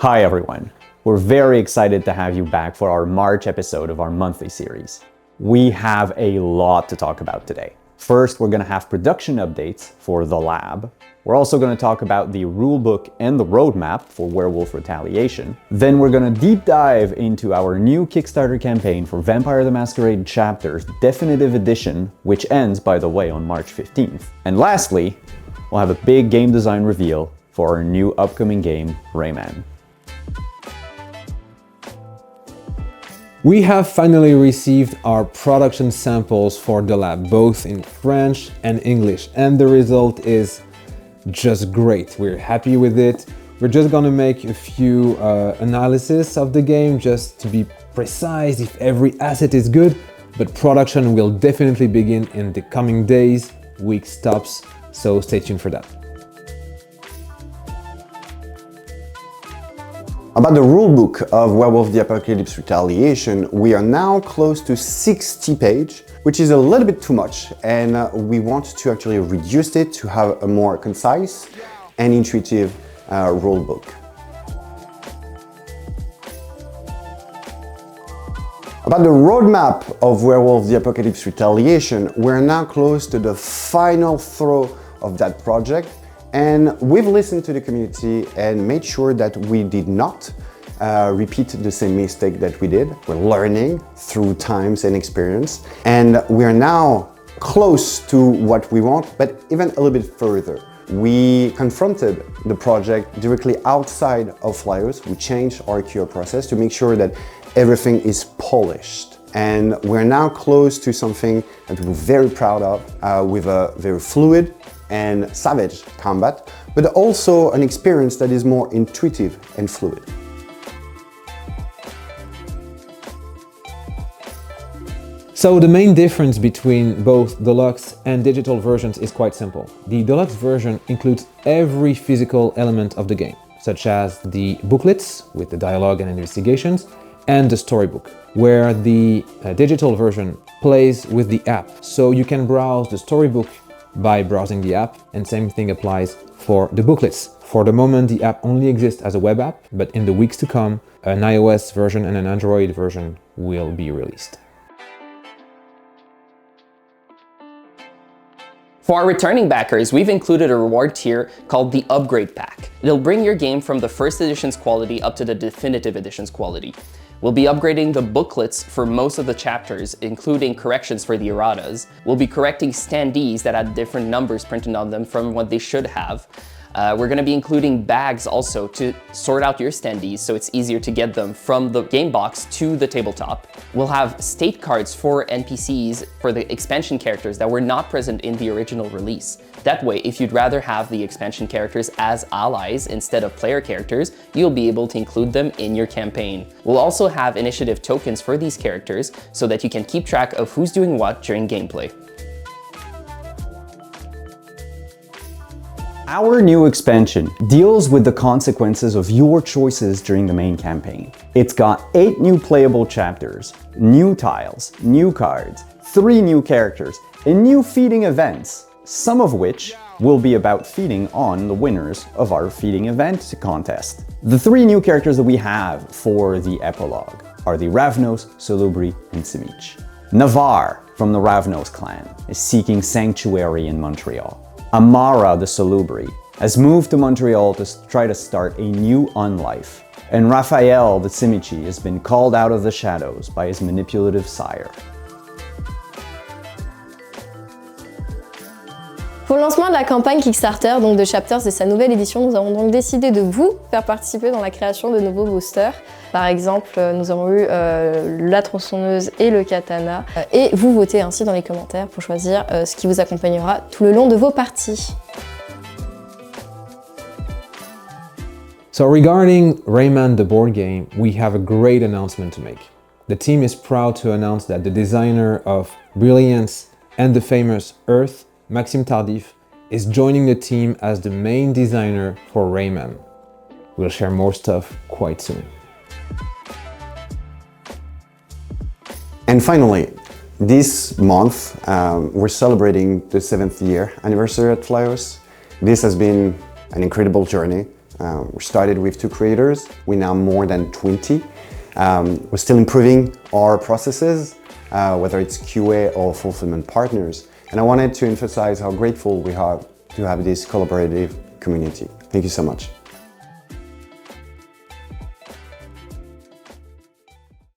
Hi everyone. We're very excited to have you back for our March episode of our monthly series. We have a lot to talk about today. First, we're going to have production updates for the lab. We're also going to talk about the rulebook and the roadmap for Werewolf Retaliation. Then we're going to deep dive into our new Kickstarter campaign for Vampire the Masquerade Chapters Definitive Edition, which ends, by the way, on March 15th. And lastly, we'll have a big game design reveal for our new upcoming game, Rayman. We have finally received our production samples for the lab, both in French and English, and the result is just great. We're happy with it. We're just gonna make a few analysis of the game just to be precise if every asset is good, but production will definitely begin in the coming days, weeks tops, so stay tuned for that. About the rulebook of Werewolf the Apocalypse Retaliation, we are now close to 60 pages, which is a little bit too much, and we want to actually reduce it to have a more concise and intuitive rulebook. About the roadmap of Werewolf the Apocalypse Retaliation, we're now close to the final throw of that project. And we've listened to the community and made sure that we did not repeat the same mistake that we did. We're learning through times and experience. And we're now close to what we want, but even a little bit further. We confronted the project directly outside of FLYOS. We changed our QA process to make sure that everything is polished. And we're now close to something that we're very proud of, with a very fluid and savage combat, but also an experience that is more intuitive and fluid. So the main difference between both deluxe and digital versions is quite simple. The deluxe version includes every physical element of the game, such as the booklets with the dialogue and investigations, and the storybook, where the digital version plays with the app. So you can browse the storybook by browsing the app, and same thing applies for the booklets. For the moment, the app only exists as a web app, but in the weeks to come, an iOS version and an Android version will be released. For our returning backers, we've included a reward tier called the Upgrade Pack. It'll bring your game from the first edition's quality up to the definitive edition's quality. We'll be upgrading the booklets for most of the chapters, including corrections for the erratas. We'll be correcting standees that had different numbers printed on them from what they should have. We're going to be including bags also to sort out your standees so it's easier to get them from the game box to the tabletop. We'll have state cards for NPCs for the expansion characters that were not present in the original release. That way, if you'd rather have the expansion characters as allies instead of player characters, you'll be able to include them in your campaign. We'll also have initiative tokens for these characters so that you can keep track of who's doing what during gameplay. Our new expansion deals with the consequences of your choices during the main campaign. It's got 8 new playable chapters, new tiles, new cards, 3 new characters, and new feeding events, some of which will be about feeding on the winners of our feeding event contest. The 3 new characters that we have for the epilogue are the Ravnos, Solubri, and Simic. Navarre from the Ravnos clan is seeking sanctuary in Montreal. Amara the Solubri has moved to Montreal to try to start a new unlife, and Raphael the Simici has been called out of the shadows by his manipulative sire. Pour le lancement de la campagne Kickstarter, donc de Chapters et sa nouvelle édition, nous avons donc décidé de vous faire participer dans la création de nouveaux boosters. Par exemple, nous avons eu la tronçonneuse et le katana. Et vous votez ainsi dans les commentaires pour choisir ce qui vous accompagnera tout le long de vos parties. So regarding Rayman the board game, we have a great announcement to make. The team is proud to announce that the designer of Brilliance and the famous Earth, Maxime Tardif, is joining the team as the main designer for Rayman. We'll share more stuff quite soon. And finally, this month, we're celebrating the 7th year anniversary at FLYOS. This has been an incredible journey. We started with 2 creators, we're now more than 20. We're still improving our processes, whether it's QA or fulfillment partners. And I wanted to emphasize how grateful we are to have this collaborative community. Thank you so much.